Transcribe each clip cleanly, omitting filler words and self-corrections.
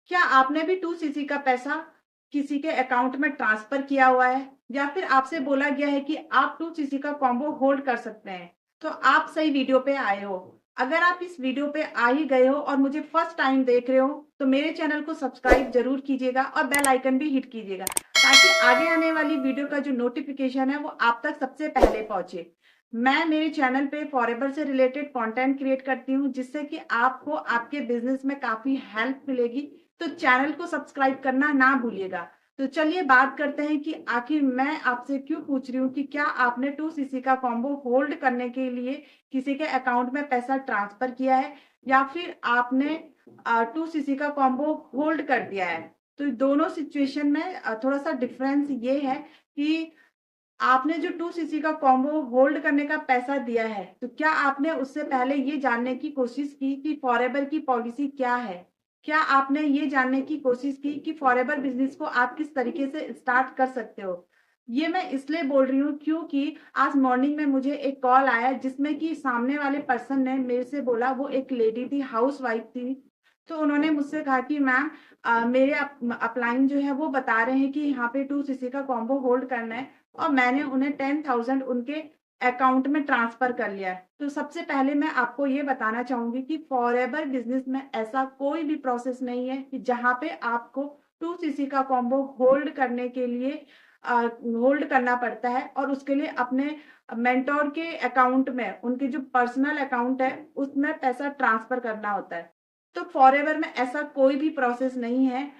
क्या आपने भी 2cc का पैसा किसी के अकाउंट में ट्रांसफर किया हुआ है या फिर आपसे बोला गया है कि आप 2cc का कॉम्बो होल्ड कर सकते हैं? तो आप सही वीडियो पे आए हो। अगर आप इस वीडियो पे आ ही गए हो और मुझे फर्स्ट टाइम देख रहे हो तो मेरे चैनल को सब्सक्राइब जरूर कीजिएगा और बेल आइकन भी हिट कीजिएगा ताकि आगे आने वाली वीडियो का जो नोटिफिकेशन है वो आप तक सबसे पहले पहुंचे। मैं मेरे चैनल पे फॉरेवर से रिलेटेड कंटेंट क्रिएट करती हूँ जिससे कि आपको आपके बिजनेस में काफी हेल्प मिलेगी। तो चैनल को सब्सक्राइब करना ना भूलिएगा। तो चलिए बात करते हैं कि आखिर मैं आपसे क्यों पूछ रही हूँ कि क्या आपने 2cc का कॉम्बो होल्ड करने के लिए किसी के अकाउंट में पैसा ट्रांसफर किया है या फिर आपने 2cc का कॉम्बो होल्ड कर दिया है। तो दोनों सिचुएशन में थोड़ा सा डिफरेंस ये है कि आपने जो 2cc का कॉम्बो होल्ड करने का पैसा दिया है तो क्या आपने उससे पहले ये जानने की कोशिश की कि फॉरएवर की पॉलिसी क्या है? क्या आपने ये जानने की कोशिश की कि फॉरएवर बिजनेस को आप किस तरीके से स्टार्ट कर सकते हो? ये मैं इसलिए बोल रही हूँ क्योंकि आज मॉर्निंग में मुझे एक कॉल आया जिसमें कि सामने वाले पर्सन ने मेरे से बोला, वो एक लेडी थी, हाउस वाइफ थी। तो उन्होंने मुझसे कहा कि मैम मेरे अपलाइन जो है वो बता रहे हैं कि यहाँ पे 2cc का कॉम्बो होल्ड करना है और मैंने उन्हें 10,000 उनके अकाउंट में ट्रांसफर कर लिया है। तो सबसे पहले मैं आपको ये बताना चाहूंगी कि फॉरएवर बिजनेस में ऐसा कोई भी प्रोसेस नहीं है कि जहां पे आपको 2cc का कॉम्बो होल्ड करने के लिए होल्ड करना पड़ता है और उसके लिए अपने मेंटोर के अकाउंट में, उनके जो पर्सनल अकाउंट है उसमें पैसा ट्रांसफर करना होता है। तो फॉरएवर में ऐसा कोई भी प्रोसेस नहीं है।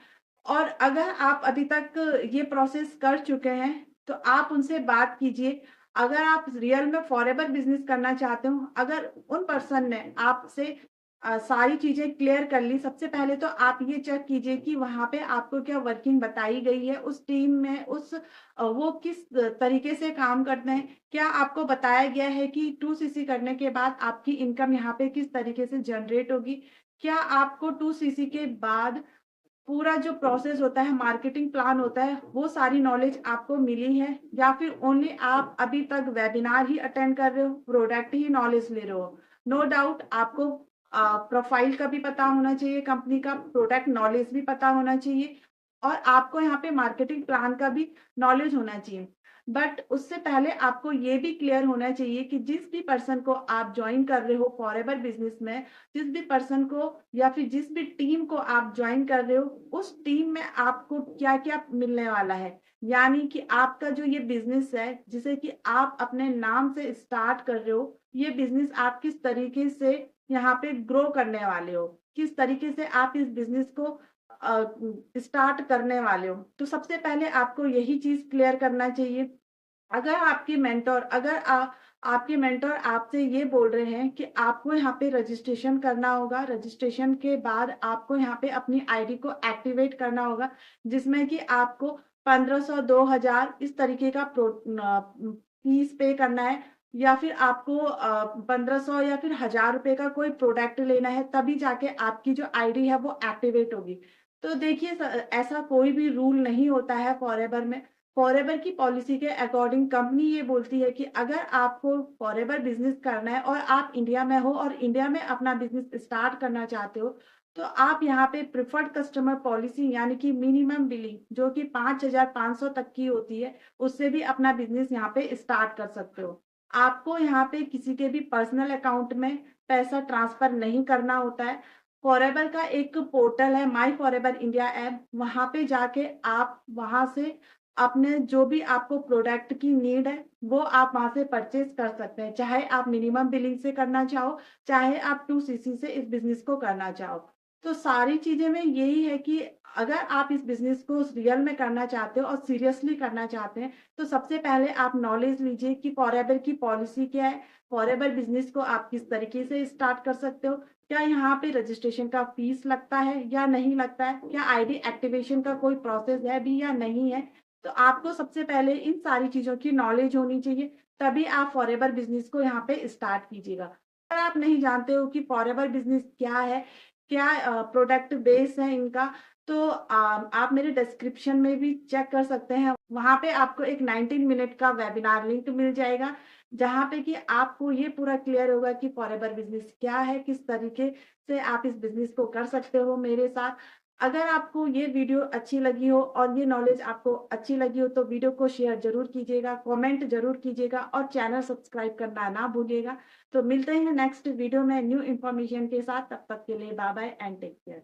और अगर आप अभी तक ये प्रोसेस कर चुके हैं तो आप उनसे बात कीजिए। अगर आप रियल में फॉरएवर बिजनेस करना चाहते हो, अगर उन पर्सन ने आपसे सारी चीजें क्लियर कर ली, सबसे पहले तो आप ये चेक कीजिए कि वहां पे आपको क्या वर्किंग बताई गई है उस टीम में, वो किस तरीके से काम करते हैं। क्या आपको बताया गया है कि 2cc करने के बाद आपकी इनकम यहाँ पे किस तरीके से जनरेट होगी? क्या आपको 2cc के बाद पूरा जो प्रोसेस होता है, मार्केटिंग प्लान होता है, वो सारी नॉलेज आपको मिली है या फिर ओनली आप अभी तक वेबिनार ही अटेंड कर रहे हो, प्रोडक्ट ही नॉलेज ले रहे हो? नो डाउट आपको प्रोफाइल का भी पता होना चाहिए, कंपनी का प्रोडक्ट नॉलेज भी पता होना चाहिए और आपको यहाँ पे मार्केटिंग प्लान का भी नॉलेज होना चाहिए। बट उससे पहले आपको ये भी क्लियर होना चाहिए कि जिस भी पर्सन को आप ज्वाइन कर रहे हो फॉरएवर बिजनेस में, जिस भी पर्सन को या फिर जिस भी टीम को आप ज्वाइन कर रहे हो, उस टीम में आपको क्या क्या मिलने वाला है। यानी कि आपका जो ये बिजनेस है जिसे कि आप अपने नाम से स्टार्ट कर रहे हो, ये बिजनेस आप किस तरीके से यहाँ पे ग्रो करने वाले हो, किस तरीके से आप इस बिजनेस को स्टार्ट करने वाले हो। तो सबसे पहले आपको यही चीज क्लियर करना चाहिए। अगर आपके मेंटर अगर आपके मेंटर आपसे ये बोल रहे हैं कि आपको यहाँ पे रजिस्ट्रेशन करना होगा, रजिस्ट्रेशन के बाद आपको यहाँ पे अपनी आईडी को एक्टिवेट करना होगा जिसमें कि आपको 1500 2000 इस तरीके का फीस पे करना है या फिर आपको 1500 या फिर 1000 रुपए का कोई प्रोडक्ट लेना है, तभी जाके आपकी जो आईडी है वो एक्टिवेट होगी। तो देखिए ऐसा कोई भी रूल नहीं होता है फॉरएवर में। फॉरएवर की पॉलिसी के अकॉर्डिंग कंपनी ये बोलती है कि अगर आपको फॉरएवर बिजनेस करना है और आप इंडिया में हो और इंडिया में अपना बिजनेस स्टार्ट करना चाहते हो, तो आप यहाँ पे प्रिफर्ड कस्टमर पॉलिसी यानी कि मिनिमम बिलिंग जो कि 5,500 तक की होती है, उससे भी अपना बिजनेस यहाँ पे स्टार्ट कर सकते हो। आपको यहाँ पे किसी के भी पर्सनल अकाउंट में पैसा ट्रांसफर नहीं करना होता है। फॉरएवर का एक पोर्टल है, माई फॉरएवर इंडिया ऐप, वहां पे जाके आप वहां से अपने जो भी आपको प्रोडक्ट की नीड है वो आप वहां से परचेज कर सकते हैं, चाहे आप मिनिमम बिलिंग से करना चाहो, चाहे आप 2cc से इस बिजनेस को करना चाहो। तो सारी चीजें में यही है कि अगर आप इस बिजनेस को रियल में करना चाहते हो और सीरियसली करना चाहते हैं तो सबसे पहले आप नॉलेज लीजिए कि फॉरएवर की पॉलिसी क्या है, फॉरएवर बिजनेस को आप किस तरीके से स्टार्ट कर सकते हो, क्या यहाँ पे रजिस्ट्रेशन का फीस लगता है या नहीं लगता है, क्या आईडी एक्टिवेशन का कोई प्रोसेस है भी या नहीं है। तो आपको सबसे पहले इन सारी चीजों की नॉलेज होनी चाहिए, तभी आप फॉरएवर बिजनेस को यहाँ पे स्टार्ट कीजिएगा। अगर आप नहीं जानते हो कि फॉरएवर बिजनेस क्या है, क्या प्रोडक्ट बेस है इनका, तो आप मेरे डिस्क्रिप्शन में भी चेक कर सकते हैं। वहां पे आपको एक 19 मिनट का वेबिनार लिंक मिल जाएगा जहां पे कि आपको ये पूरा क्लियर होगा कि फॉरएवर बिजनेस क्या है, किस तरीके से आप इस बिजनेस को कर सकते हो मेरे साथ। अगर आपको ये वीडियो अच्छी लगी हो और ये नॉलेज आपको अच्छी लगी हो तो वीडियो को शेयर ज़रूर कीजिएगा, कमेंट ज़रूर कीजिएगा और चैनल सब्सक्राइब करना ना भूलिएगा। तो मिलते हैं नेक्स्ट वीडियो में न्यू इन्फॉर्मेशन के साथ, तब तक के लिए bye bye and take care.